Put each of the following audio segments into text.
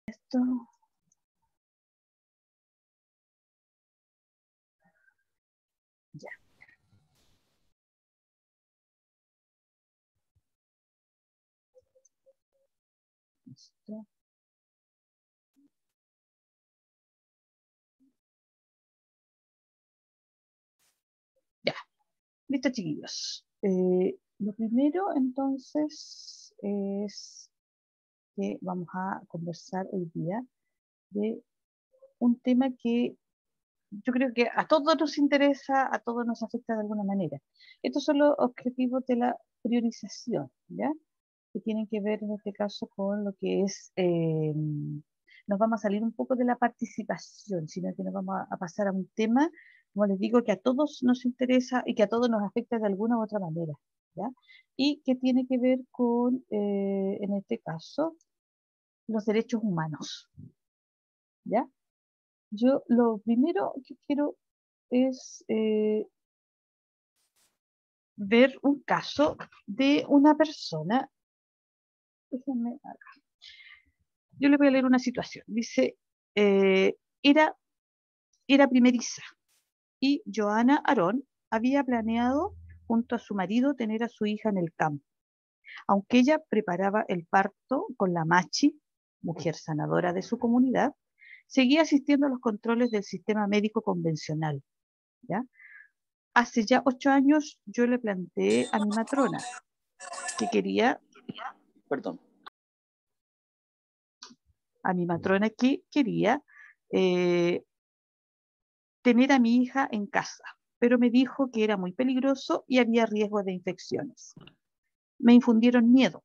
Esto. Ya. Esto. Ya. Listo, chiquillos. Lo primero, entonces, es que vamos a conversar hoy día de un tema que yo creo que a todos nos interesa, a todos nos afecta de alguna manera. Estos son los objetivos de la priorización, ¿ya? Que tienen que ver en este caso con lo que es, nos vamos a salir un poco de la participación, sino que nos vamos a pasar a un tema, como les digo, que a todos nos interesa y que a todos nos afecta de alguna u otra manera, ¿ya? Y que tiene que ver con, en este caso, los derechos humanos, ¿ya? Yo lo primero que quiero es ver un caso de una persona. Déjenme acá. Yo le voy a leer una situación. Dice, eh, era, era primeriza y Joana Arón había planeado junto a su marido tener a su hija en el campo. Aunque ella preparaba el parto con la Machi, mujer sanadora de su comunidad, seguía asistiendo a los controles del sistema médico convencional, ¿ya? Hace ya 8 años yo le planteé a mi matrona que quería, perdón, a mi matrona que quería eh, tener a mi hija en casa, pero me dijo que era muy peligroso y había riesgo de infecciones. Me infundieron miedo,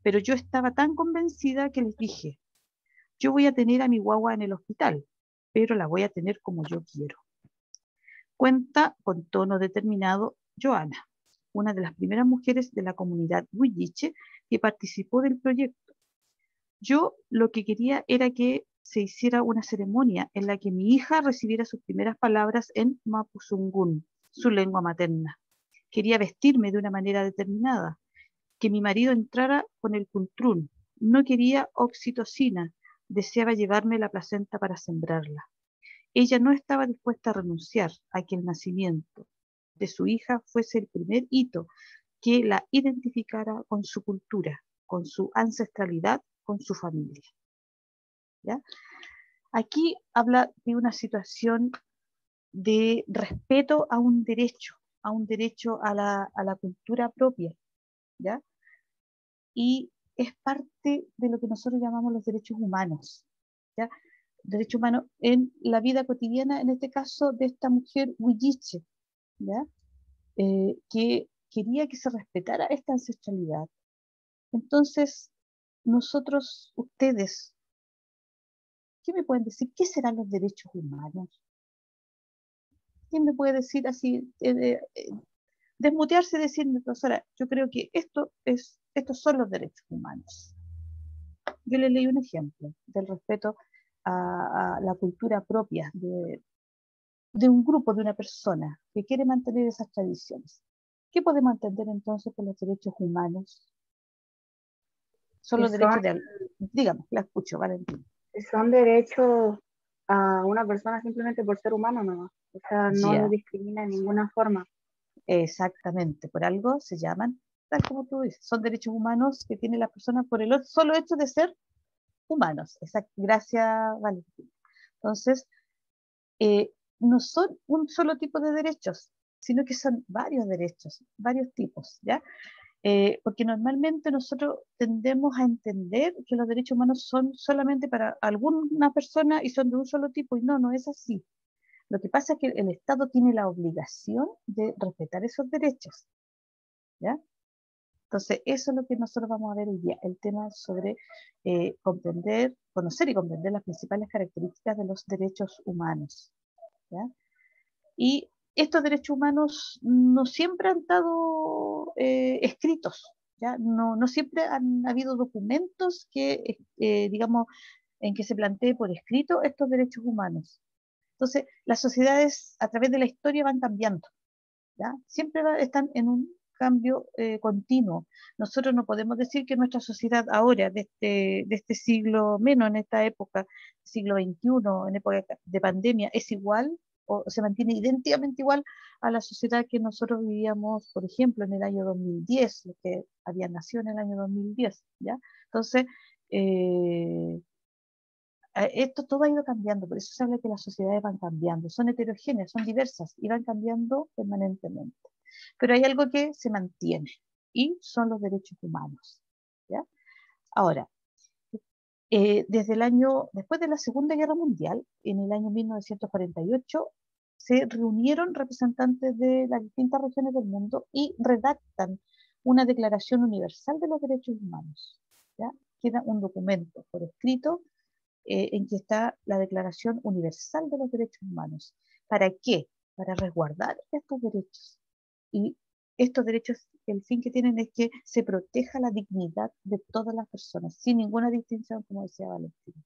pero yo estaba tan convencida que les dije, yo voy a tener a mi guagua en el hospital, pero la voy a tener como yo quiero. Cuenta con tono determinado Joana, una de las primeras mujeres de la comunidad huilliche que participó del proyecto. Yo lo que quería era que se hiciera una ceremonia en la que mi hija recibiera sus primeras palabras en Mapuzungún, su lengua materna. Quería vestirme de una manera determinada, que mi marido entrara con el cultrún. No quería oxitocina, deseaba llevarme la placenta para sembrarla. Ella no estaba dispuesta a renunciar a que el nacimiento de su hija fuese el primer hito que la identificara con su cultura, con su ancestralidad, con su familia. ¿Ya? Aquí habla de una situación de respeto a un derecho a la cultura propia, ¿ya? Y es parte de lo que nosotros llamamos los derechos humanos, ¿ya? Derechos humanos en la vida cotidiana, en este caso de esta mujer huilliche, ¿ya? Que quería que se respetara esta ancestralidad. Entonces, nosotros, ustedes, ¿qué me pueden decir? ¿Qué serán los derechos humanos? ¿Quién me puede decir así, desmutearse y decirme, profesora, yo creo que estos son los derechos humanos? Yo le leí un ejemplo del respeto a la cultura propia de un grupo, de una persona que quiere mantener esas tradiciones. ¿Qué podemos entender entonces por los derechos humanos? Son Que los son, derechos de... Dígame, la escucho, Valentín. que son derechos a una persona simplemente por ser humano, ¿no? O sea, no lo Ya, discrimina de ninguna forma. exactamente, por algo se llaman, tal como tú dices, son derechos humanos que tienen las personas por el solo hecho de ser humanos. Exacto, gracias, Valentín. Entonces, no son un solo tipo de derechos, sino que son varios derechos, varios tipos, ¿ya? Porque normalmente nosotros tendemos a entender que los derechos humanos son solamente para alguna persona y son de un solo tipo, y no, no es así. Lo que pasa es que el Estado tiene la obligación de respetar esos derechos, ¿ya? Entonces, eso es lo que nosotros vamos a ver hoy día, el tema sobre comprender, conocer y comprender las principales características de los derechos humanos, ¿ya? Y estos derechos humanos no siempre han estado escritos, ¿ya? No, no siempre han habido documentos que, digamos, en que se plantee por escrito estos derechos humanos. Entonces, las sociedades a través de la historia van cambiando, ¿ya? Siempre están en un cambio continuo. Nosotros no podemos decir que nuestra sociedad ahora, de este siglo menos, en esta época, siglo XXI, en época de pandemia, es igual o se mantiene idénticamente igual a la sociedad que nosotros vivíamos, por ejemplo, en el año 2010, los que habían nacido en el año 2010, ¿ya? Entonces, esto todo ha ido cambiando, por eso se habla que las sociedades van cambiando, son heterogéneas, son diversas y van cambiando permanentemente. Pero hay algo que se mantiene y son los derechos humanos, ¿ya? Ahora, después de la Segunda Guerra Mundial, en el año 1948, se reunieron representantes de las distintas regiones del mundo y redactan una Declaración Universal de los Derechos Humanos, ¿ya? Queda un documento por escrito en que está la Declaración Universal de los Derechos Humanos. ¿Para qué? Para resguardar estos derechos. Y estos derechos, el fin que tienen es que se proteja la dignidad de todas las personas, sin ninguna distinción, como decía Valentina.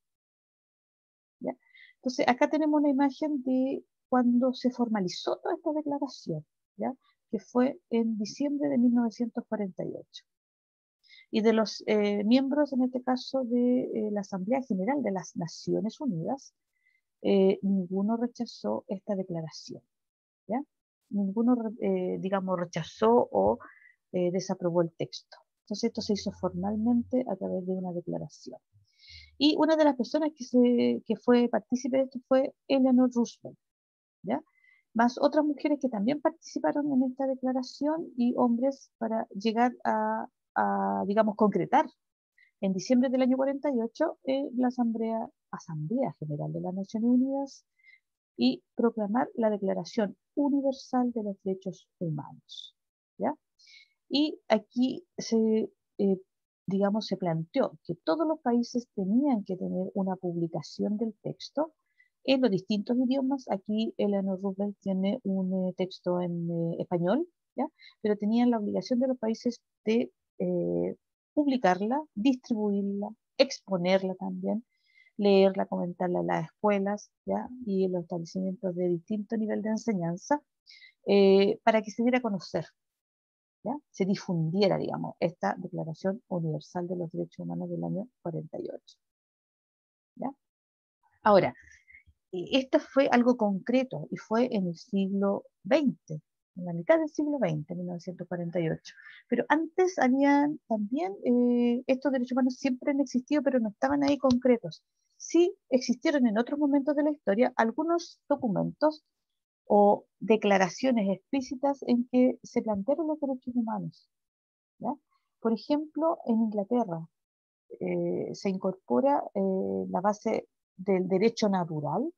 ¿Ya? Entonces, acá tenemos una imagen de cuando se formalizó toda esta declaración, ¿ya? Que fue en diciembre de 1948. Y de los miembros, en este caso, de la Asamblea General de las Naciones Unidas, ninguno rechazó esta declaración, ¿ya? Ninguno, digamos, rechazó o desaprobó el texto. Entonces esto se hizo formalmente a través de una declaración. Y una de las personas que fue partícipe de esto fue Eleanor Roosevelt, ¿ya? Más otras mujeres que también participaron en esta declaración y hombres para llegar digamos, concretar en diciembre del año 48 la Asamblea General de las Naciones Unidas y proclamar la Declaración Universal de los Derechos Humanos, ¿ya? Y aquí digamos, se planteó que todos los países tenían que tener una publicación del texto en los distintos idiomas. Aquí Eleanor Roosevelt tiene un texto en español, ¿ya? Pero tenían la obligación de los países de publicarla, distribuirla, exponerla también, leerla, comentarla en las escuelas, ¿ya? Y en los establecimientos de distinto nivel de enseñanza, para que se diera a conocer, ¿ya? Se difundiera, digamos, esta Declaración Universal de los Derechos Humanos del año 48. ¿Ya? Ahora, esto fue algo concreto y fue en el siglo XX, en la mitad del siglo XX, 1948. Pero antes habían también, estos derechos humanos siempre han existido, pero no estaban ahí concretos. Sí existieron en otros momentos de la historia algunos documentos o declaraciones explícitas en que se plantearon los derechos humanos, ¿ya? Por ejemplo, en Inglaterra se incorpora la base del derecho natural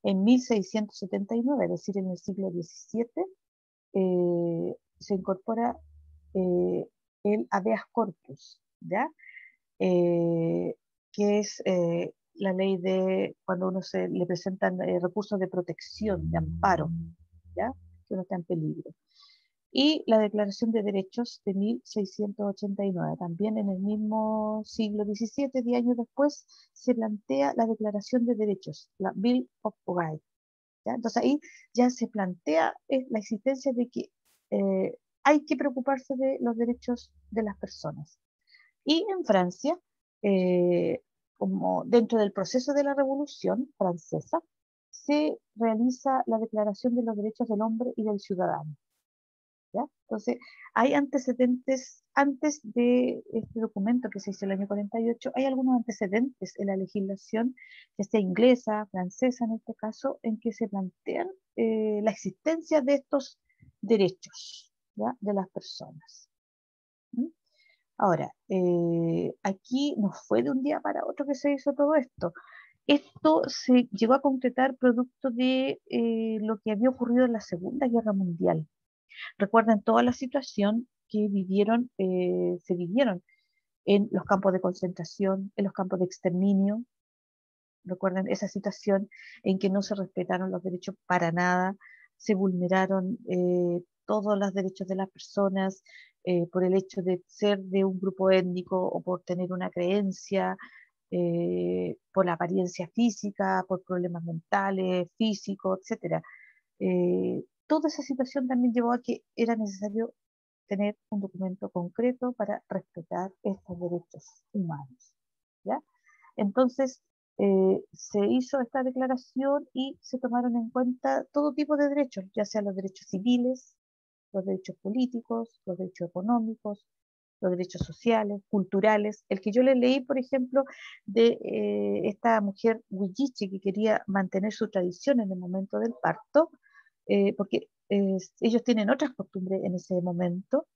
en 1679, es decir, en el siglo XVII, se incorpora eh, el habeas corpus, ¿ya? Eh, que es la ley de cuando uno le presentan recursos de protección, de amparo, ¿ya? Que uno está en peligro. Y la Declaración de Derechos de 1689, también en el mismo siglo XVII, 10 años después, se plantea la Declaración de Derechos, la Bill of Rights, ¿ya? Entonces ahí ya se plantea la existencia de que hay que preocuparse de los derechos de las personas. Y en Francia, como dentro del proceso de la Revolución Francesa, se realiza la Declaración de los Derechos del Hombre y del Ciudadano, ¿ya? Entonces, hay antecedentes, antes de este documento que se hizo el año 48, hay algunos antecedentes en la legislación, ya sea inglesa, francesa en este caso, en que se plantean la existencia de estos derechos, ¿ya? De las personas. ¿Mm? Ahora, aquí no fue de un día para otro que se hizo todo esto. Esto se llegó a concretar producto de lo que había ocurrido en la Segunda Guerra Mundial. Recuerden toda la situación que se vivieron en los campos de concentración, en los campos de exterminio. Recuerden esa situación en que no se respetaron los derechos para nada, se vulneraron todos los derechos de las personas por el hecho de ser de un grupo étnico o por tener una creencia, por la apariencia física, por problemas mentales, físicos, etcétera. Toda esa situación también llevó a que era necesario tener un documento concreto para respetar estos derechos humanos, ¿ya? Entonces, se hizo esta declaración y se tomaron en cuenta todo tipo de derechos, ya sean los derechos civiles, los derechos políticos, los derechos económicos, los derechos sociales, culturales. El que yo le leí, por ejemplo, de esta mujer huilliche que quería mantener su tradición en el momento del parto, porque ellos tienen otras costumbres en ese momento,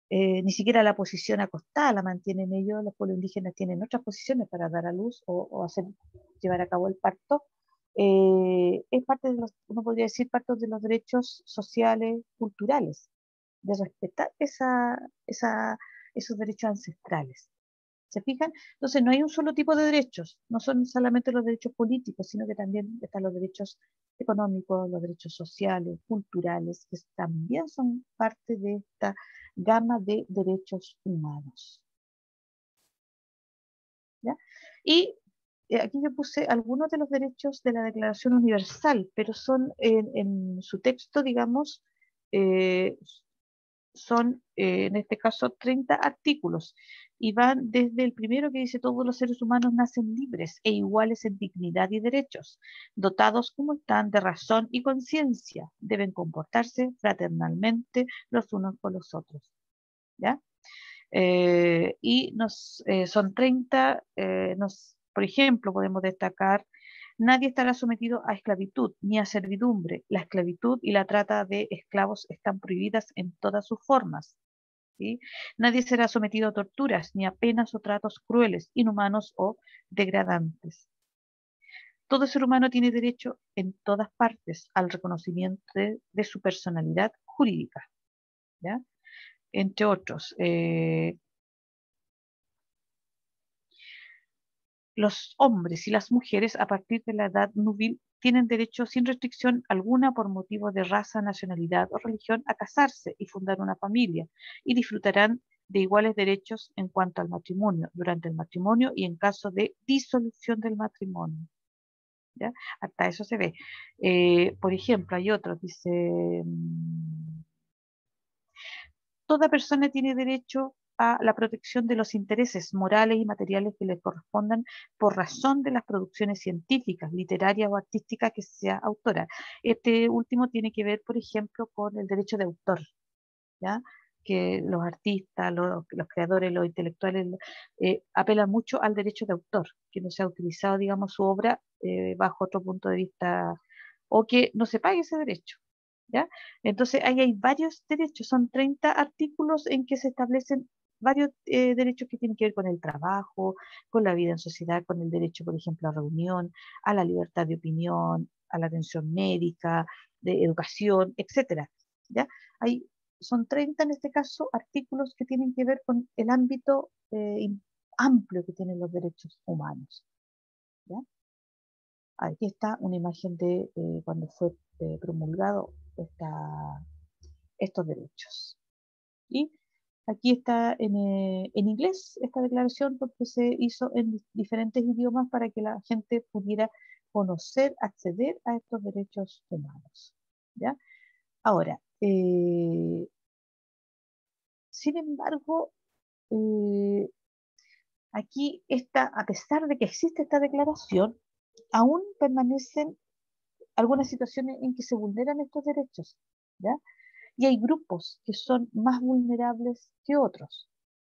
ni siquiera la posición acostada la mantienen ellos, los pueblos indígenas tienen otras posiciones para dar a luz o hacer, llevar a cabo el parto. Es parte de los, uno podría decir, parte de los derechos sociales, culturales, de respetar esos derechos ancestrales. ¿Se fijan? Entonces no hay un solo tipo de derechos, no son solamente los derechos políticos, sino que también están los derechos económicos, los derechos sociales, culturales, que también son parte de esta gama de derechos humanos. ¿Ya? Y aquí yo puse algunos de los derechos de la Declaración Universal, pero son en su texto, digamos, eh, son en este caso 30 artículos y van desde el primero que dice todos los seres humanos nacen libres e iguales en dignidad y derechos, dotados como están de razón y conciencia, deben comportarse fraternalmente los unos con los otros. ¿Ya? Son 30, por ejemplo, podemos destacar, nadie estará sometido a esclavitud ni a servidumbre. La esclavitud y la trata de esclavos están prohibidas en todas sus formas. ¿Sí? Nadie será sometido a torturas ni a penas o tratos crueles, inhumanos o degradantes. Todo ser humano tiene derecho en todas partes al reconocimiento de su personalidad jurídica, ¿ya? Entre otros. Los hombres y las mujeres a partir de la edad núbil tienen derecho sin restricción alguna por motivo de raza, nacionalidad o religión a casarse y fundar una familia y disfrutarán de iguales derechos en cuanto al matrimonio, durante el matrimonio y en caso de disolución del matrimonio. ¿Ya? Hasta eso se ve. Por ejemplo, hay otro, dice, toda persona tiene derecho a la protección de los intereses morales y materiales que le correspondan por razón de las producciones científicas, literarias o artísticas que sea autora. Este último tiene que ver, por ejemplo, con el derecho de autor, ¿ya? Que los artistas, los creadores, los intelectuales apelan mucho al derecho de autor, que no sea utilizado, digamos, su obra bajo otro punto de vista o que no se pague ese derecho. ¿Ya? Entonces, ahí hay varios derechos, son 30 artículos en que se establecen varios derechos que tienen que ver con el trabajo, con la vida en sociedad, con el derecho, por ejemplo, a reunión, a la libertad de opinión, a la atención médica, de educación, etcétera. ¿Ya? Hay, son 30 en este caso artículos que tienen que ver con el ámbito amplio que tienen los derechos humanos. ¿Ya? Aquí está una imagen de cuando fue promulgado estos derechos. Y aquí está en inglés esta declaración porque se hizo en diferentes idiomas para que la gente pudiera conocer, acceder a estos derechos humanos. ¿Ya? Ahora, sin embargo, eh, aquí está, a pesar de que existe esta declaración, aún permanecen algunas situaciones en que se vulneran estos derechos, ¿ya? Y hay grupos que son más vulnerables que otros,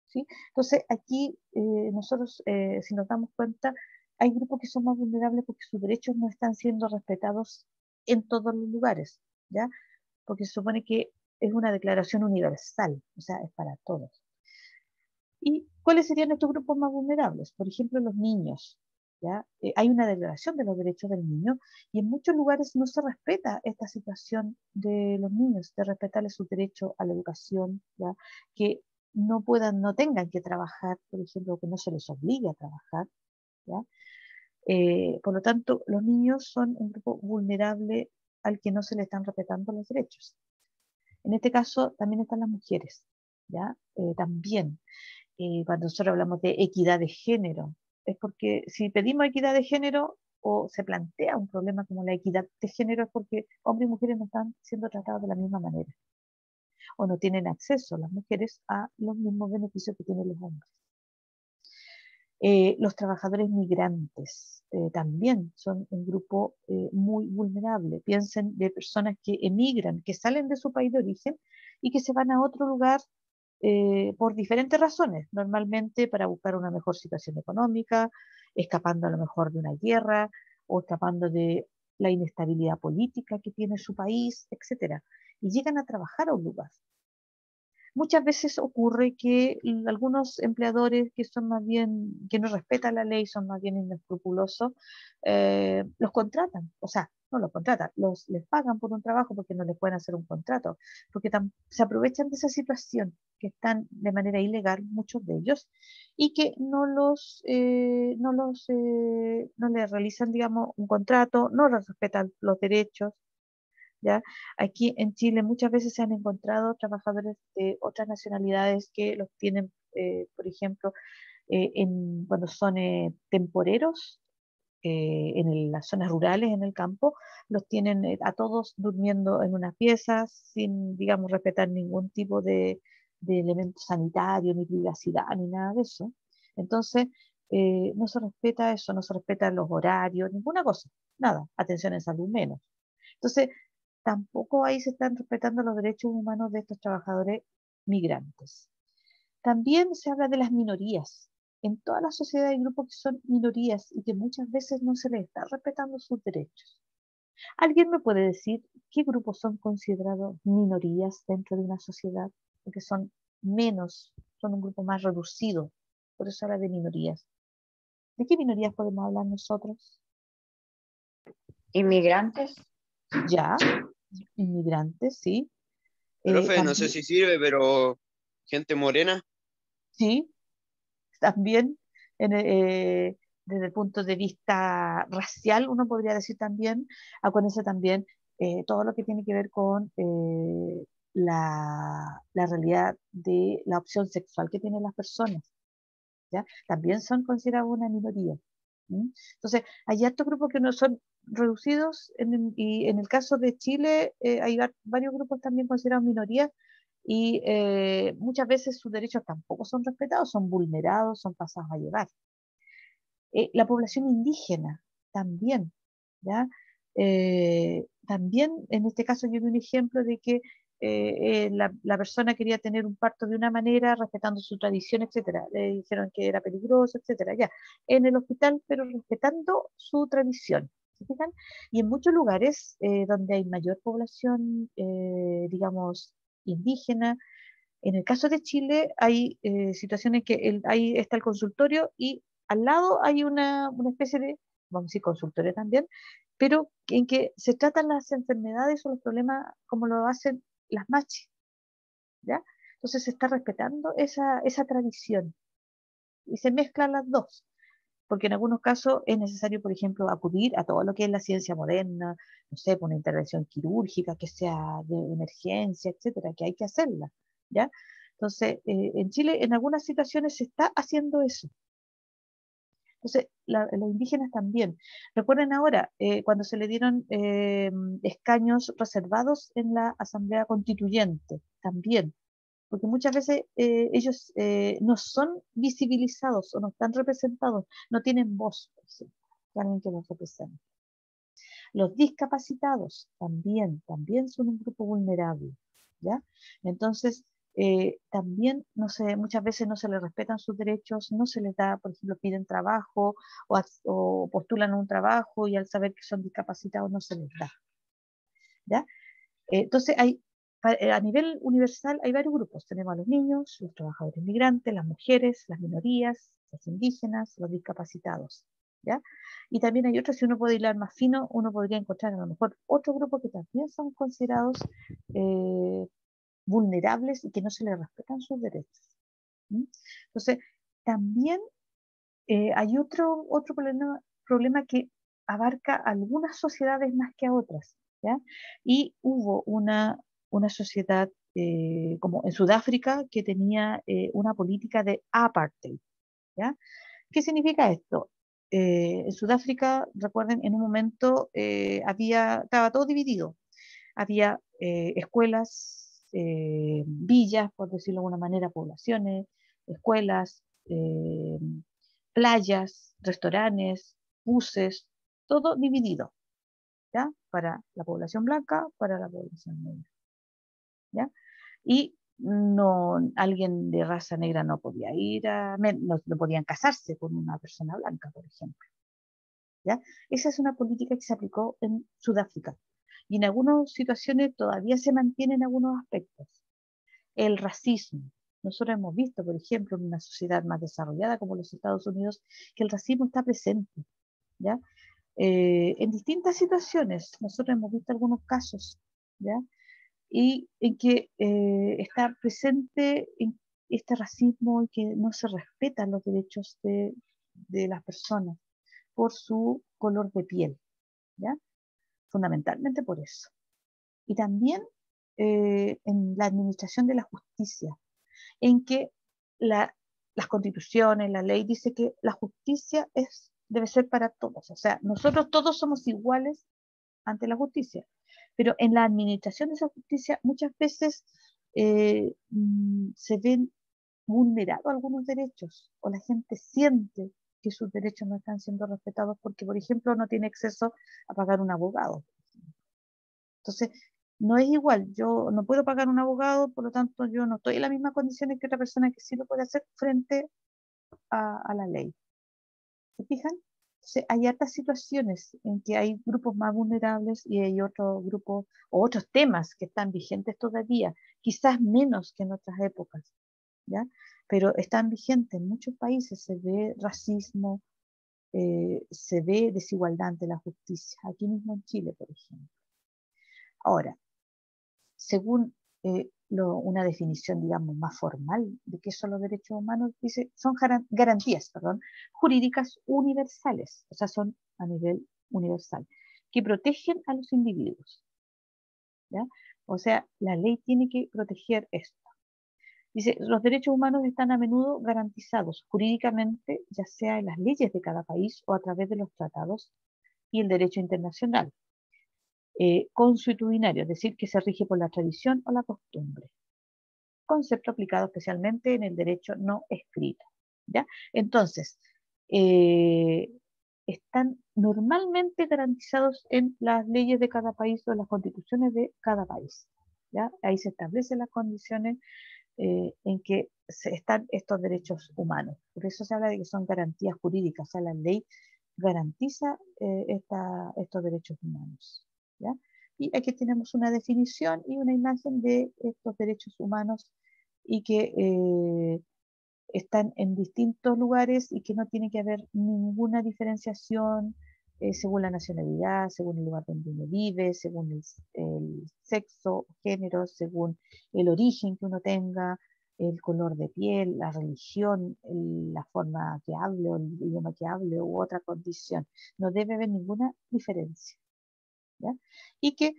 ¿sí? Entonces, aquí nosotros, si nos damos cuenta, hay grupos que son más vulnerables porque sus derechos no están siendo respetados en todos los lugares, ¿ya? Porque se supone que es una declaración universal, o sea, es para todos. ¿Y cuáles serían estos grupos más vulnerables? Por ejemplo, los niños. ¿Ya? Hay una declaración de los derechos del niño y en muchos lugares no se respeta esta situación de los niños, de respetarles su derecho a la educación, ¿ya? Que no puedan, no tengan que trabajar, por ejemplo, que no se les obligue a trabajar. ¿Ya? Por lo tanto, los niños son un grupo vulnerable al que no se le están respetando los derechos. En este caso también están las mujeres, ¿ya? También cuando nosotros hablamos de equidad de género, es porque si pedimos equidad de género o se plantea un problema como la equidad de género es porque hombres y mujeres no están siendo tratados de la misma manera. o no tienen acceso las mujeres a los mismos beneficios que tienen los hombres. Los trabajadores migrantes también son un grupo muy vulnerable. Piensen de personas que emigran, que salen de su país de origen y que se van a otro lugar por diferentes razones, normalmente para buscar una mejor situación económica, escapando a lo mejor de una guerra o escapando de la inestabilidad política que tiene su país, etcétera, y llegan a trabajar a un lugar. Muchas veces ocurre que algunos empleadores que son más bien, que no respetan la ley, son más bien inescrupulosos, los contratan, o sea, no los contratan, les pagan por un trabajo porque no les pueden hacer un contrato, porque se aprovechan de esa situación, que están de manera ilegal, muchos de ellos, y que no les realizan, digamos, un contrato, no les respetan los derechos. ¿Ya? Aquí en Chile muchas veces se han encontrado trabajadores de otras nacionalidades que los tienen, por ejemplo, cuando son temporeros las zonas rurales, en el campo, los tienen a todos durmiendo en una pieza sin, digamos, respetar ningún tipo de elemento sanitario, ni privacidad, ni nada de eso. Entonces, no se respeta eso, no se respetan los horarios, ninguna cosa, nada, atención en salud menos. Entonces, tampoco ahí se están respetando los derechos humanos de estos trabajadores migrantes. También se habla de las minorías. En toda la sociedad hay grupos que son minorías y que muchas veces no se les está respetando sus derechos. ¿Alguien me puede decir qué grupos son considerados minorías dentro de una sociedad? Porque son menos, son un grupo más reducido. Por eso habla de minorías. ¿De qué minorías podemos hablar nosotros? Inmigrantes. Ya, inmigrantes, sí. Profe, no sé También, si sirve, pero gente morena. sí, también desde el punto de vista racial, uno podría decir también, acuérdense también todo lo que tiene que ver con la realidad de la opción sexual que tienen las personas, ¿ya? También son considerados una minoría. ¿Mm? Entonces, hay estos grupos que no son reducidos y en el caso de Chile hay varios grupos también considerados minorías y muchas veces sus derechos tampoco son respetados, son vulnerados, son pasados a llevar. La población indígena también, ¿ya? También en este caso yo doy un ejemplo de que la persona quería tener un parto de una manera, respetando su tradición, etcétera. Le dijeron que era peligroso, etcétera, ya. En el hospital, pero respetando su tradición. ¿Se fijan? Y en muchos lugares donde hay mayor población, digamos, indígena, en el caso de Chile hay situaciones que ahí está el consultorio y al lado hay una especie de, vamos a decir, consultorio también, pero en que se tratan las enfermedades o los problemas como lo hacen las machis, ¿ya? Entonces se está respetando esa tradición y se mezclan las dos, porque en algunos casos es necesario, por ejemplo, acudir a todo lo que es la ciencia moderna, no sé, por una intervención quirúrgica que sea de emergencia, etcétera, que hay que hacerla, ¿ya? Entonces, en Chile, en algunas situaciones se está haciendo eso. Entonces, los indígenas también. Recuerden ahora, cuando se le dieron escaños reservados en la Asamblea Constituyente, también, porque muchas veces ellos no son visibilizados o no están representados, no tienen voz, por ejemplo, alguien que los represente. Los discapacitados también son un grupo vulnerable, ¿ya? Entonces, también, no sé, muchas veces no se les respetan sus derechos, no se les da, por ejemplo, piden trabajo o postulan un trabajo y al saber que son discapacitados no se les da, ¿ya? Entonces, a nivel universal hay varios grupos. Tenemos a los niños, los trabajadores migrantes, las mujeres, las minorías, los indígenas, los discapacitados, ¿ya? Y también hay otros, si uno puede hilar más fino, uno podría encontrar a lo mejor otro grupo que también son considerados eh, vulnerables y que no se les respetan sus derechos. ¿Mm? Entonces, también hay otro problema que abarca a algunas sociedades más que a otras, ¿ya? Y hubo una sociedad como en Sudáfrica que tenía una política de apartheid, ¿ya? ¿Qué significa esto? En Sudáfrica, recuerden, en un momento estaba todo dividido. Había escuelas villas, por decirlo de alguna manera, poblaciones, escuelas, playas, restaurantes, buses, todo dividido, ¿ya? Para la población blanca, para la población negra, ¿ya? Y no, alguien de raza negra no podía ir no podían casarse con una persona blanca, por ejemplo, ¿ya? Esa es una política que se aplicó en Sudáfrica y en algunas situaciones todavía se mantiene en algunos aspectos. El racismo. Nosotros hemos visto, por ejemplo, en una sociedad más desarrollada como los Estados Unidos, que el racismo está presente, ¿ya? En distintas situaciones, nosotros hemos visto algunos casos, ¿ya? Y en que está presente en este racismo y que no se respetan los derechos de las personas por su color de piel, ¿ya? Fundamentalmente por eso. Y también en la administración de la justicia, en que las constituciones, la ley dice que la justicia debe ser para todos. O sea, nosotros todos somos iguales ante la justicia. Pero en la administración de esa justicia muchas veces se ven vulnerados algunos derechos o la gente siente que sus derechos no están siendo respetados porque, por ejemplo, no tiene acceso a pagar un abogado. Entonces, no es igual, yo no puedo pagar un abogado, por lo tanto yo no estoy en las mismas condiciones que otra persona que sí lo puede hacer frente a la ley. ¿Se fijan? Entonces, hay hartas situaciones en que hay grupos más vulnerables y hay otros grupos o otros temas que están vigentes todavía, quizás menos que en otras épocas, ¿ya? Pero están vigentes. En muchos países se ve racismo, se ve desigualdad ante la justicia. Aquí mismo en Chile, por ejemplo. Ahora, según una definición, digamos, más formal de qué son los derechos humanos, dice, son garantías, jurídicas universales, o sea, son a nivel universal, que protegen a los individuos, ¿ya? O sea, la ley tiene que proteger esto. Dice, los derechos humanos están a menudo garantizados jurídicamente, ya sea en las leyes de cada país o a través de los tratados y el derecho internacional. Consuetudinario, es decir, que se rige por la tradición o la costumbre. Concepto aplicado especialmente en el derecho no escrito, ¿ya? Entonces, están normalmente garantizados en las leyes de cada país o en las constituciones de cada país, ¿ya? Ahí se establecen las condiciones en que están estos derechos humanos. Por eso se habla de que son garantías jurídicas, o sea, la ley garantiza estos derechos humanos, ¿ya? Y aquí tenemos una definición y una imagen de estos derechos humanos y que están en distintos lugares y que no tiene que haber ninguna diferenciación según la nacionalidad, según el lugar donde uno vive, según el sexo, género, según el origen que uno tenga, el color de piel, la religión, la forma que hable o el idioma que hable u otra condición. No debe haber ninguna diferencia, ¿ya? Y que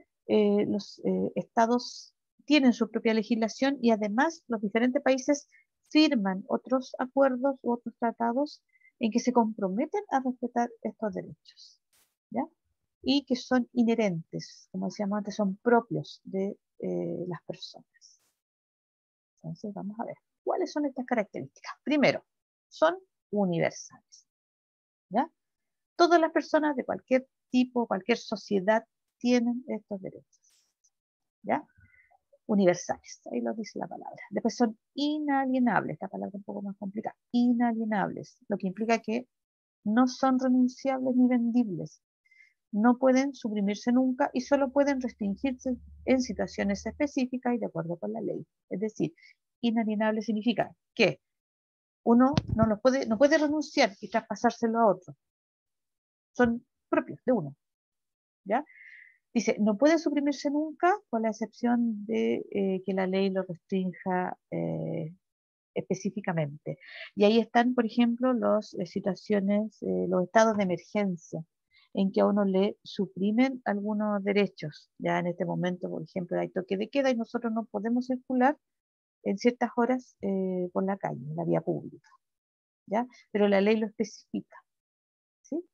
los estados tienen su propia legislación y además los diferentes países firman otros acuerdos u otros tratados en que se comprometen a respetar estos derechos, ¿ya? Y que son inherentes, como decíamos antes, son propios de las personas. Entonces vamos a ver, ¿cuáles son estas características? Primero, son universales, ¿ya? Todas las personas de cualquier tipo, cualquier sociedad tienen estos derechos, ¿ya? Universales, ahí lo dice la palabra. Después son inalienables, esta palabra es un poco más complicada, inalienables, lo que implica que no son renunciables ni vendibles, no pueden suprimirse nunca y solo pueden restringirse en situaciones específicas y de acuerdo con la ley. Es decir, inalienable significa que uno no puede renunciar y traspasárselo a otro. Son propios de uno, ¿ya? Dice, no puede suprimirse nunca, con la excepción de que la ley lo restrinja específicamente. Y ahí están, por ejemplo, las situaciones, los estados de emergencia, en que a uno le suprimen algunos derechos. Ya en este momento, por ejemplo, hay toque de queda y nosotros no podemos circular en ciertas horas por la calle, en la vía pública, ¿ya? Pero la ley lo especifica, ¿sí?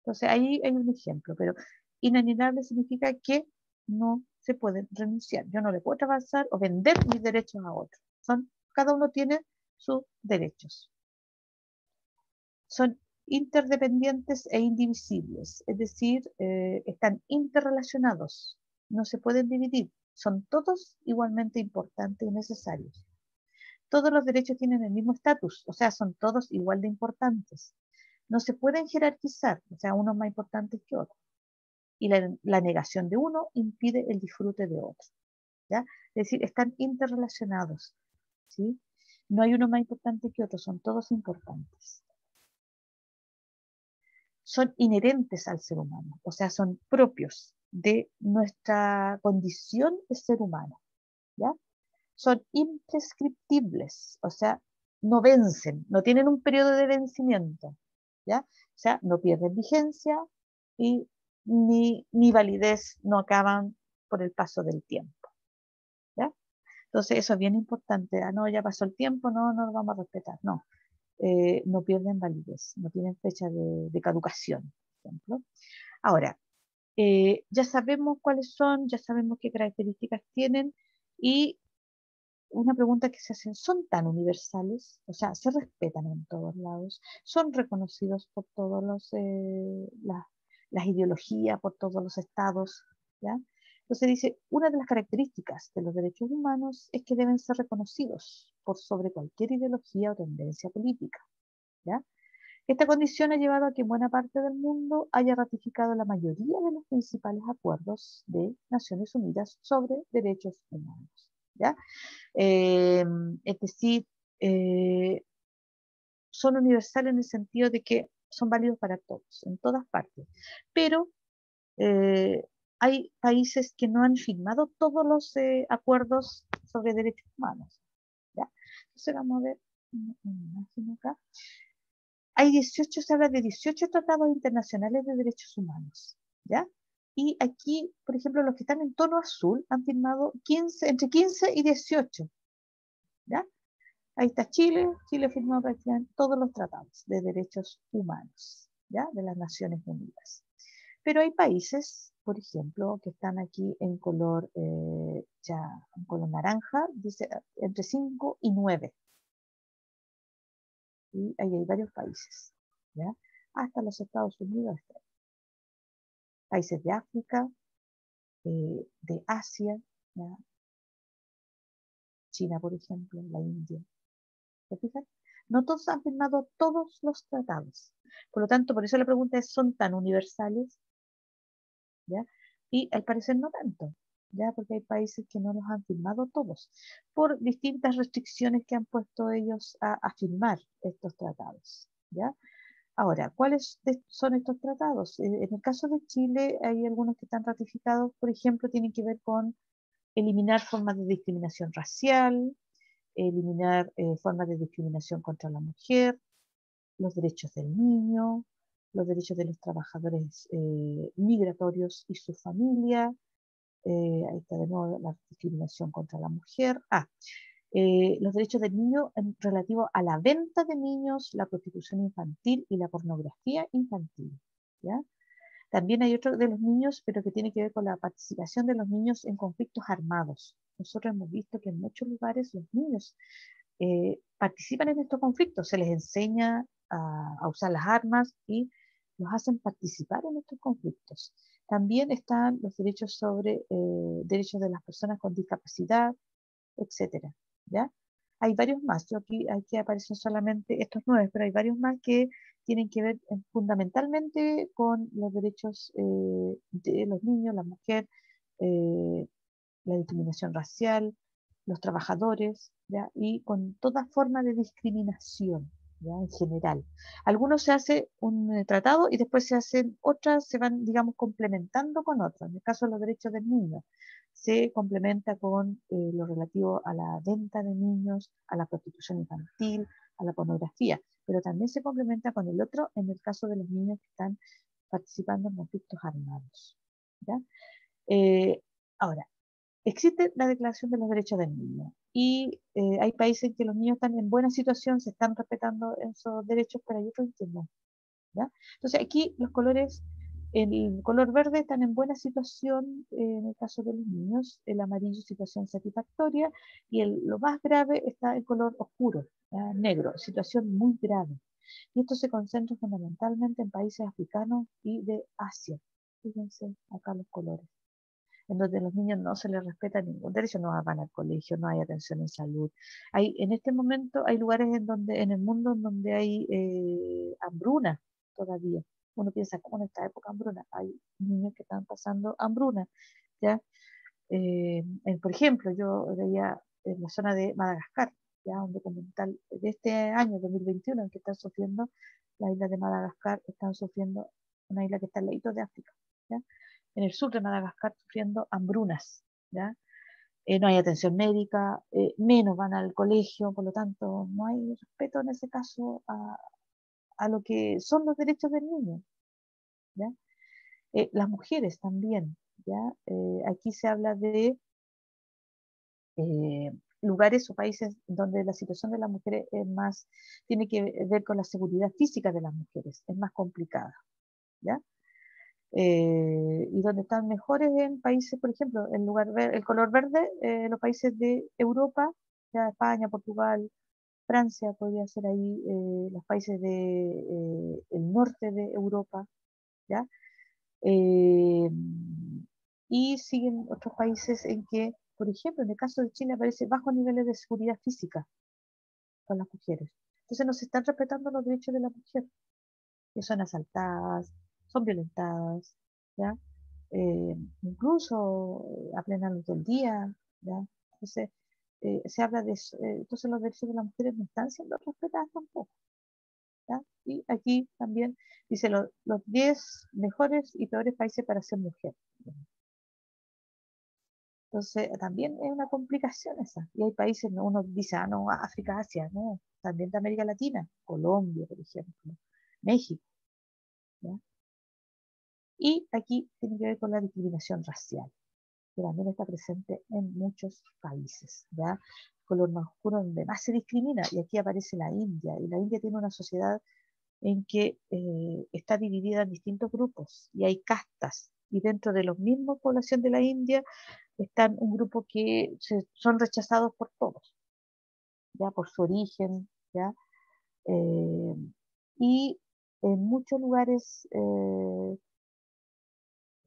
Entonces ahí hay un ejemplo, pero inalienable significa que no se pueden renunciar. Yo no le puedo traspasar o vender mis derechos a otro. Cada uno tiene sus derechos. Son interdependientes e indivisibles, es decir, están interrelacionados, no se pueden dividir, son todos igualmente importantes y necesarios. Todos los derechos tienen el mismo estatus, o sea, son todos igual de importantes. No se pueden jerarquizar, o sea, unos más importantes que otros. Y la negación de uno impide el disfrute de otro. ¿Ya? Es decir, están interrelacionados. ¿Sí? No hay uno más importante que otro, son todos importantes. Son inherentes al ser humano, o sea, son propios de nuestra condición de ser humano. ¿Ya? Son imprescriptibles, o sea, no vencen, no tienen un periodo de vencimiento. ¿Ya? O sea, no pierden vigencia y ni validez, no acaban por el paso del tiempo. ¿Ya? Entonces, eso es bien importante. Ah, no, ya pasó el tiempo, no lo vamos a respetar. No, no pierden validez, no tienen fecha de caducación, por ejemplo. Ahora, ya sabemos cuáles son, ya sabemos qué características tienen y una pregunta que se hacen, ¿son tan universales? O sea, ¿se respetan en todos lados? ¿Son reconocidos por todas las ideologías, por todos los estados? ¿Ya? Entonces dice, una de las características de los derechos humanos es que deben ser reconocidos por sobre cualquier ideología o tendencia política. ¿Ya? Esta condición ha llevado a que buena parte del mundo haya ratificado la mayoría de los principales acuerdos de Naciones Unidas sobre derechos humanos. ¿Ya? Es decir, son universales en el sentido de que son válidos para todos, en todas partes. Pero hay países que no han firmado todos los acuerdos sobre derechos humanos. ¿Ya? Entonces vamos a ver una imagen acá. Se habla de 18 tratados internacionales de derechos humanos. ¿Ya? Y aquí, por ejemplo, los que están en tono azul han firmado entre 15 y 18. ¿Ya? Ahí está Chile. Chile firmó prácticamente todos los tratados de derechos humanos, ¿ya? De las Naciones Unidas. Pero hay países, por ejemplo, que están aquí en color, en color naranja, dice entre 5 y 9. Y ahí hay varios países, ¿ya? Hasta los Estados Unidos. Países de África, de Asia, ¿ya? China, por ejemplo, la India. ¿Se fijan? No todos han firmado todos los tratados. Por lo tanto, por eso la pregunta es, ¿son tan universales? ¿Ya? Y al parecer no tanto, ¿ya? Porque hay países que no los han firmado todos, por distintas restricciones que han puesto ellos a firmar estos tratados, ¿ya? Ahora, ¿cuáles son estos tratados? En el caso de Chile hay algunos que están ratificados, por ejemplo, tienen que ver con eliminar formas de discriminación racial, eliminar formas de discriminación contra la mujer, los derechos del niño, los derechos de los trabajadores migratorios y su familia, ahí está de nuevo la discriminación contra la mujer, los derechos del niño en relativo a la venta de niños, la prostitución infantil y la pornografía infantil, ¿ya? También hay otro de los niños, pero que tiene que ver con la participación de los niños en conflictos armados. Nosotros hemos visto que en muchos lugares los niños participan en estos conflictos, se les enseña a usar las armas y los hacen participar en estos conflictos. También están los derechos sobre derechos de las personas con discapacidad, etcétera, ¿ya? Hay varios más, yo aquí aparecen solamente estos 9, pero hay varios más que tienen que ver fundamentalmente con los derechos de los niños, la mujer, eh, la discriminación racial, los trabajadores, ¿ya? Y con toda forma de discriminación, ¿ya? En general. Algunos se hace un tratado y después se hacen otras, se van, digamos, complementando con otras. En el caso de los derechos del niño, se complementa con lo relativo a la venta de niños, a la prostitución infantil, a la pornografía, pero también se complementa con el otro en el caso de los niños que están participando en conflictos armados, ¿ya? Ahora, existe la Declaración de los Derechos del Niño y hay países en que los niños están en buena situación, se están respetando esos derechos, pero hay otros que no, ¿ya? Entonces aquí los colores El color verde están en buena situación en el caso de los niños, el amarillo situación satisfactoria y lo más grave está el color oscuro, negro, situación muy grave. Y esto se concentra fundamentalmente en países africanos y de Asia. Fíjense acá los colores, en donde los niños no se les respeta ningún derecho, no van al colegio, no hay atención en salud. En este momento hay lugares en el mundo en donde hay hambruna todavía. Uno piensa, ¿cómo en esta época hambruna? Hay niños que están pasando hambruna, ¿ya? Por ejemplo, yo veía en la zona de Madagascar, ya un documental de este año, 2021, en que están sufriendo, la isla de Madagascar, están sufriendo, una isla que está al ladito de África, ¿ya? En el sur de Madagascar sufriendo hambrunas, ¿ya? No hay atención médica, menos van al colegio, por lo tanto, no hay respeto en ese caso a lo que son los derechos del niño, ¿ya? Las mujeres también, ¿ya? Aquí se habla de eh, lugares o países donde la situación de las mujeres es más, tiene que ver con la seguridad física de las mujeres, es más complicada, ¿ya? Y donde están mejores en países, por ejemplo, el color verde, los países de Europa, ya España, Portugal, Francia, podría ser ahí, los países de el norte de Europa, ¿ya? Eh, y siguen otros países en que, por ejemplo, en el caso de Chile aparece bajos niveles de seguridad física con las mujeres. Entonces no se están respetando los derechos de la mujer, que son asaltadas, son violentadas, ¿ya? Incluso a plena luz del día, ¿ya? Entonces, se habla de eso, entonces los derechos de las mujeres no están siendo respetados tampoco, ¿ya? Y aquí también dice los 10 mejores y peores países para ser mujer. Entonces, también es una complicación esa. Y hay países, ¿no? Uno dice, ah, no, África, Asia, no, también de América Latina, Colombia, por ejemplo, México, ¿ya? Y aquí tiene que ver con la discriminación racial, que también está presente en muchos países, ¿ya? Color más oscuro donde más se discrimina, y aquí aparece la India, y la India tiene una sociedad en que está dividida en distintos grupos, y hay castas, y dentro de los mismos población de la India están un grupo que son rechazados por todos, ya por su origen, ya, eh, y en muchos lugares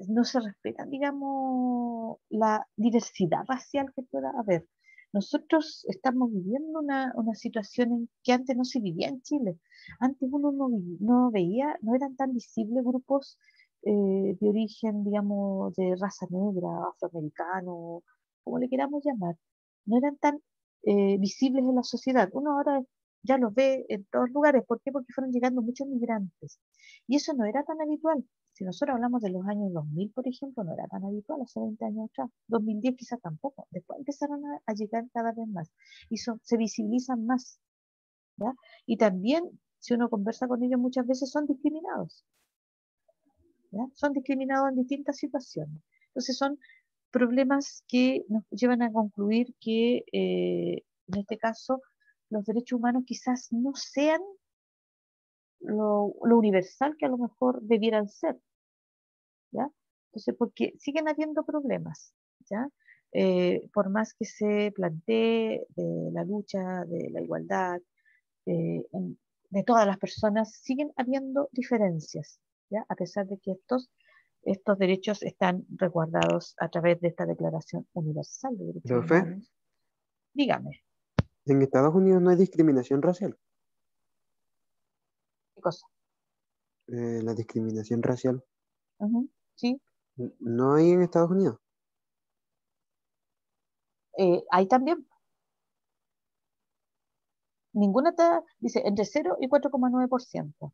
no se respeta, digamos, la diversidad racial que pueda haber. Nosotros estamos viviendo una situación en que antes no se vivía en Chile. Antes uno no veía, no eran tan visibles grupos de origen, digamos, de raza negra, afroamericano, como le queramos llamar. No eran tan visibles en la sociedad. Uno ahora ya los ve en todos lugares. ¿Por qué? Porque fueron llegando muchos migrantes. Y eso no era tan habitual. Si nosotros hablamos de los años 2000, por ejemplo, no era tan habitual, hace 20 años atrás. 2010 quizás tampoco. Después empezaron a llegar cada vez más. Y se visibilizan más, ¿ya? Y también, si uno conversa con ellos, muchas veces son discriminados, ¿ya? Son discriminados en distintas situaciones. Entonces son problemas que nos llevan a concluir que, en este caso, los derechos humanos quizás no sean lo universal que a lo mejor debieran ser, ¿ya? Entonces, porque siguen habiendo problemas, ¿ya? Por más que se plantee la lucha de la igualdad de todas las personas, siguen habiendo diferencias, ¿ya? A pesar de que estos derechos están resguardados a través de esta Declaración Universal de Derechos Profe, Humanos. Dígame, en Estados Unidos no hay discriminación racial. ¿qué cosa? La discriminación racial Ujú, sí, no hay en Estados Unidos. hay también, dice entre 0 y 4,9%.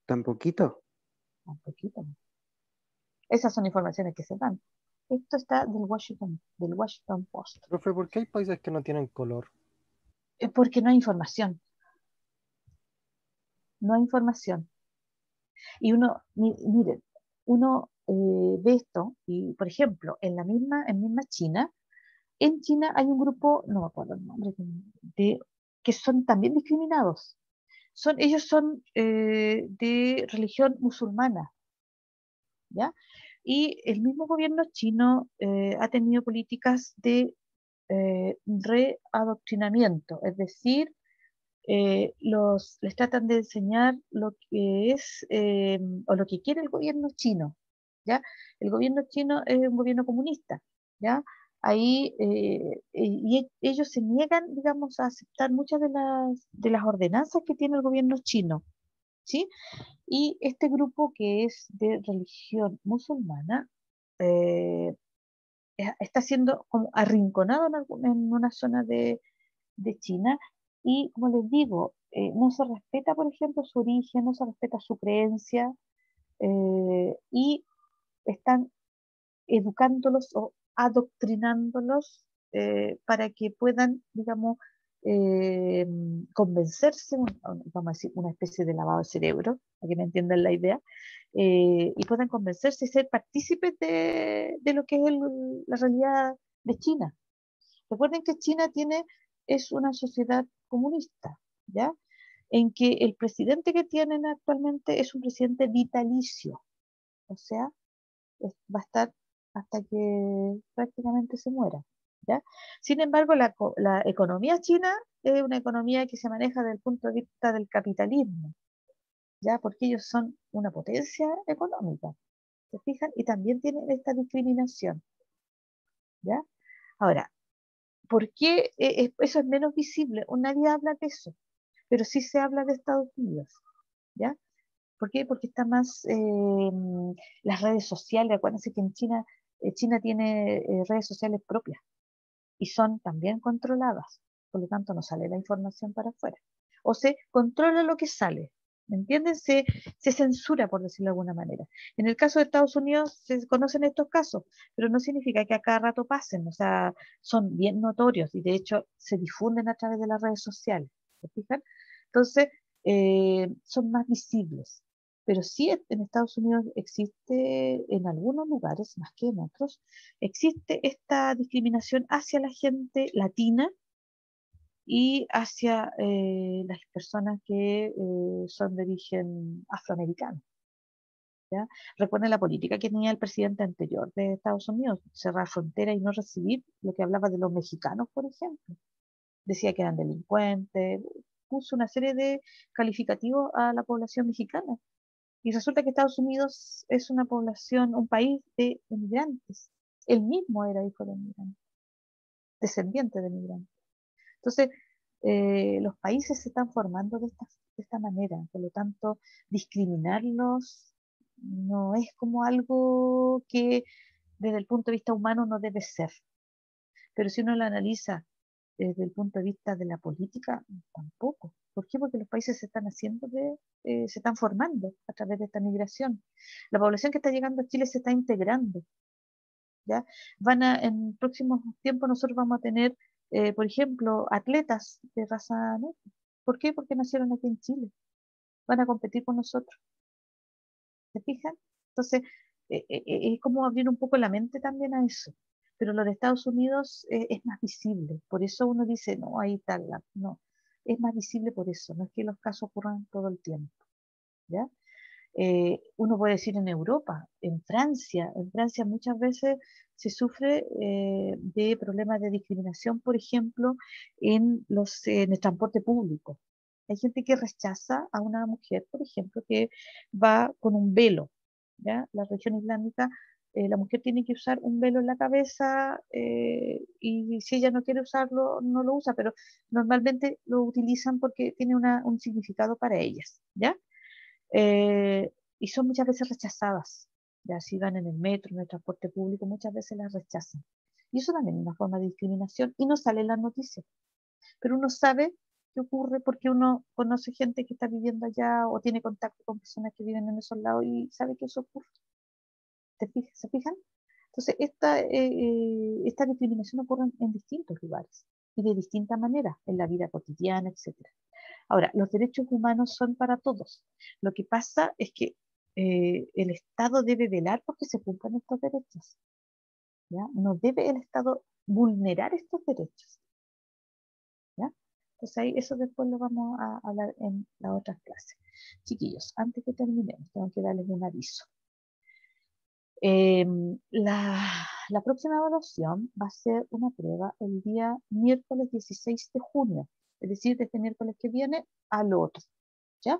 Tan poquito. Un poquito. Esas son informaciones que se dan. Esto está del Washington Post. Profe, ¿por qué hay países que no tienen color? Es porque no hay información. No hay información. Y miren, uno ve esto, y por ejemplo, en misma China, en China hay un grupo, no me acuerdo el nombre, que son también discriminados. Ellos son de religión musulmana, ¿ya? Y el mismo gobierno chino ha tenido políticas de readoctrinamiento, es decir, les tratan de enseñar lo que es o lo que quiere el gobierno chino, ¿ya? El gobierno chino es un gobierno comunista, ¿ya? Ahí ellos se niegan, digamos, a aceptar muchas de las ordenanzas que tiene el gobierno chino, ¿sí? Y este grupo que es de religión musulmana eh, está siendo como arrinconado en una zona de China y, como les digo, no se respeta, por ejemplo, su origen, no se respeta su creencia y están educándolos o adoctrinándolos para que puedan, digamos, eh, convencerse, vamos a decir, una especie de lavado de cerebro, para que me entiendan la idea, y puedan convencerse y ser partícipes de lo que es la realidad de China. Recuerden que China es una sociedad comunista, ¿ya? En que el presidente que tienen actualmente es un presidente vitalicio, o sea, va a estar hasta que prácticamente se muera, ¿ya? Sin embargo, la economía china es una economía que se maneja desde el punto de vista del capitalismo, ¿ya? Porque ellos son una potencia económica, ¿se fijan? Y también tienen esta discriminación, ¿ya? Ahora, ¿por qué eso es menos visible? O nadie habla de eso, pero sí se habla de Estados Unidos, ¿ya? ¿Por qué? Porque está más las redes sociales. Acuérdense que en China, China tiene redes sociales propias y son también controladas. Por lo tanto, no sale la información para afuera. O se controla lo que sale. ¿Me entienden? Se censura, por decirlo de alguna manera. En el caso de Estados Unidos se conocen estos casos, pero no significa que a cada rato pasen. O sea, son bien notorios y de hecho se difunden a través de las redes sociales. ¿Se fijan? Entonces, son más visibles. Pero sí en Estados Unidos existe en algunos lugares, más que en otros, existe esta discriminación hacia la gente latina y hacia las personas que son de origen afroamericano. ¿Ya? Recuerden la política que tenía el presidente anterior de Estados Unidos, cerrar fronteras y no recibir, lo que hablaba de los mexicanos, por ejemplo. Decía que eran delincuentes, puso una serie de calificativos a la población mexicana. Y resulta que Estados Unidos es una población, un país de inmigrantes. Él mismo era hijo de inmigrantes, descendiente de inmigrantes. Entonces, los países se están formando de esta manera, por lo tanto, discriminarlos no es como algo que desde el punto de vista humano no debe ser, pero si uno lo analiza desde el punto de vista de la política, tampoco. ¿Por qué? Porque los países se están se están formando a través de esta migración. La población que está llegando a Chile se está integrando, ¿ya? En próximos tiempos nosotros vamos a tener, por ejemplo, atletas de raza negra. ¿Por qué? Porque nacieron aquí en Chile. Van a competir con nosotros. ¿Se fijan? Entonces, es como abrir un poco la mente también a eso. Pero lo de Estados Unidos es más visible. Por eso uno dice, no, ahí está. No, es más visible por eso. No es que los casos ocurran todo el tiempo. ¿Ya? Uno puede decir en Europa, en Francia muchas veces se sufre de problemas de discriminación, por ejemplo, en el transporte público. Hay gente que rechaza a una mujer, por ejemplo, que va con un velo, ¿ya? La religión islámica, la mujer tiene que usar un velo en la cabeza y si ella no quiere usarlo, no lo usa, pero normalmente lo utilizan porque tiene un significado para ellas, ¿ya? Y son muchas veces rechazadas. Ya si van en el metro, en el transporte público, muchas veces las rechazan. Y eso también es una forma de discriminación y no sale en las noticias. Pero uno sabe qué ocurre porque uno conoce gente que está viviendo allá o tiene contacto con personas que viven en esos lados y sabe que eso ocurre. ¿Se fijan? Entonces, esta discriminación ocurre en distintos lugares y de distintas maneras en la vida cotidiana, etcétera. Ahora, los derechos humanos son para todos. Lo que pasa es que el Estado debe velar porque se cumplan estos derechos. ¿Ya? No debe el Estado vulnerar estos derechos. ¿Ya? Entonces ahí eso después lo vamos a hablar en las otras clases. Chiquillos, antes que terminemos, tengo que darles un aviso. La próxima evaluación va a ser una prueba el día miércoles 16 de junio, es decir, de este miércoles que viene al otro, ¿ya?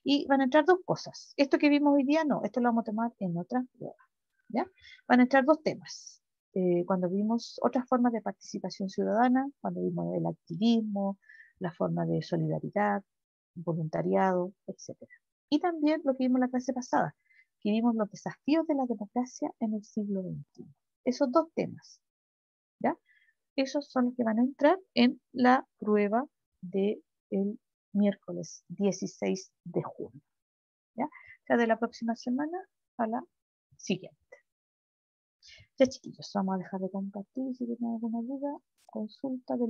Y van a entrar dos cosas. Esto que vimos hoy día no, esto lo vamos a tomar en otras pruebas, ¿ya? Van a entrar dos temas. Cuando vimos otras formas de participación ciudadana, cuando vimos el activismo, la forma de solidaridad, voluntariado, etc. Y también lo que vimos en la clase pasada, que vimos los desafíos de la democracia en el siglo XXI. Esos dos temas, ¿ya? Esos son los que van a entrar en la prueba del miércoles 16 de junio, ¿ya? O sea, de la próxima semana a la siguiente. Ya, chiquillos, vamos a dejar de compartir. Si tienen alguna duda, consulta de